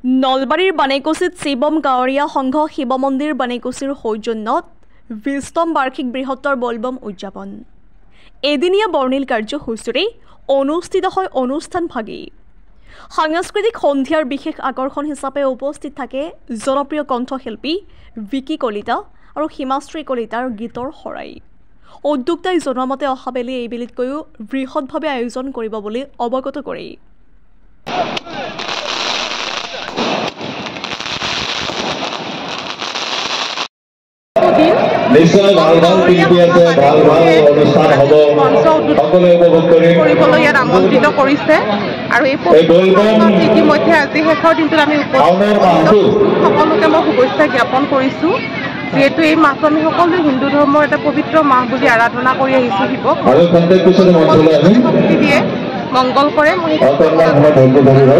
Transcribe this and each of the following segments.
নলবাৰীৰ বাণীকুছিত শিৱম গাঁৱৰীয়া সংঘ শিৱ মন্দিৰ বাণীকুছিৰ সৌজন্যত 20তম বাৰ্ষিক বৃহত্তৰ বলবম উদযাপন। এদিনীয়া বৰ্ণিল কাৰ্যসূচীৰে অনুষ্ঠিত হয় অনুষ্ঠানভাগী। সাংস্কৃতিক সন্ধিয়াৰ বিশেষ আকৰ্ষণ হিচাপে উপস্থিত থাকে জনপ্ৰিয় কণ্ঠশিল্পী ভিকি কলিতা আৰু হিমাশ্ৰী কলিতাৰ গীতৰ শৰাই। উদ্যোক্তাই জনোৱা মতে অহাবেলি এইবেলিতকৈও বৃহৎভাৱে আয়োজন কৰিব বুলি অৱগত কৰে। নিশ্চয় ভাল ভাল শিল্পী আছে, ভাল ভাল অনুষ্ঠান হ'ব, সকলোৱে উপভোগ কৰিবলৈ ইয়াত আমন্ত্ৰিত কৰিছে আৰু এই ইতিমধ্যে আজি শেষৰ দিনটোত আমি সকলোকে মই শুভেচ্ছা জ্ঞাপন কৰিছোঁ। যিহেতু এই মাহটো আমি সকলোৱে হিন্দু ধৰ্মৰ এটা পবিত্ৰ মাহ বুলি আৰাধনা কৰি আহিছোঁ। শিৱক শক্তি দিয়ে, মংগল কৰে। মই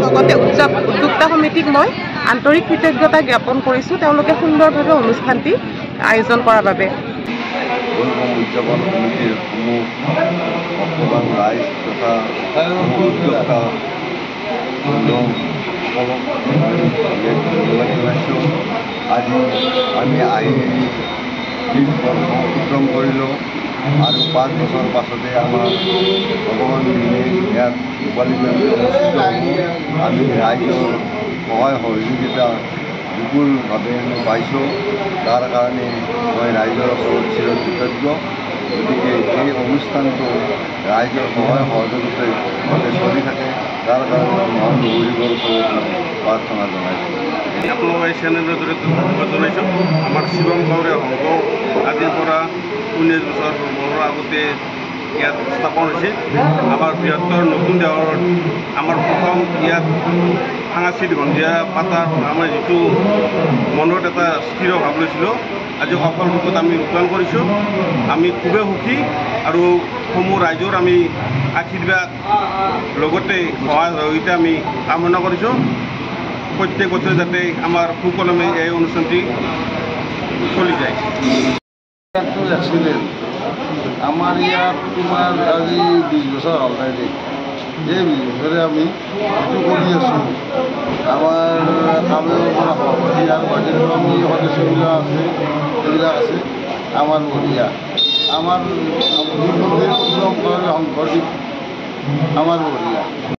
লগতে উদ্যোক্তা সমিতিক মই আন্তৰিক কৃতজ্ঞতা জ্ঞাপন কৰিছোঁ, তেওঁলোকে সুন্দৰভাৱে অনুষ্ঠানটি আয়োজন কৰাৰ বাবে। বলবম উদযাপন সমিতিৰ সমূহ ভক্তবান ৰাইজ তথা উদ্যোক্তা ধন্যবাদ জনাইছোঁ। আজি আমি আহি অতিক্ৰম কৰিলোঁ আৰু 5 বছৰ পাছতে আমাৰ ভগৱান ইয়াত উপালিবলৈ অনুষ্ঠিত হ'ব। আমি ৰাইজৰ সহায় সহযোগিতা বিপুলভাৱে আমি পাইছোঁ। তাৰ কাৰণে মই ৰাইজৰ ওচৰত চিৰকৃতজ্ঞ। গতিকে এই অনুষ্ঠানটো ৰাইজৰ সহায় সহযোগিতাই যাতে চলি থাকে, তাৰ কাৰণে মহান গৌৰীবৰ ওচৰত প্ৰাৰ্থনা জনাইছোঁ। আপোনালোকৰ এই চেনেলৰ জৰিয়তে ধন্যবাদ জনাইছোঁ। আমাৰ শিৱম গাঁৱৰীয়া সংঘ আজিৰ পৰা 19 বছৰৰ আগতে ইয়াত স্থাপন হৈছে। আমাৰ বৃহত্তৰ নতুন দেশৰ আমাৰ প্ৰথম ইয়াত সাংস্কৃতিক সন্ধিয়া পাতাৰ আমাৰ যিটো মনত এটা স্থিৰ ভাৱ লৈছিলোঁ, আজি সফল ৰূপত আমি ৰূপায়ণ কৰিছোঁ। আমি খুবেই সুখী আৰু সমূহ ৰাইজৰ আমি আশীৰ্বাদ লগতে সহায় সহযোগিতা আমি কামনা কৰিছোঁ। প্ৰত্যেক বছৰে যাতে আমাৰ সুকলমে এই অনুষ্ঠানটি চলি যায়। আমাৰ ইয়াত তোমাৰ আজি 20 বছৰ হ'ল নাই দেই। এই 20 বছৰে আমি এইটো কৰি আছোঁ। আমাৰ কামেও পৰা সভাপতি আৰু বাকীটো আমি সদস্যবিলাক আছে, এইবিলাক আছে। আমাৰ বঢ়িয়া, আমাৰ সংঘৰ আমাৰ বঢ়িয়া।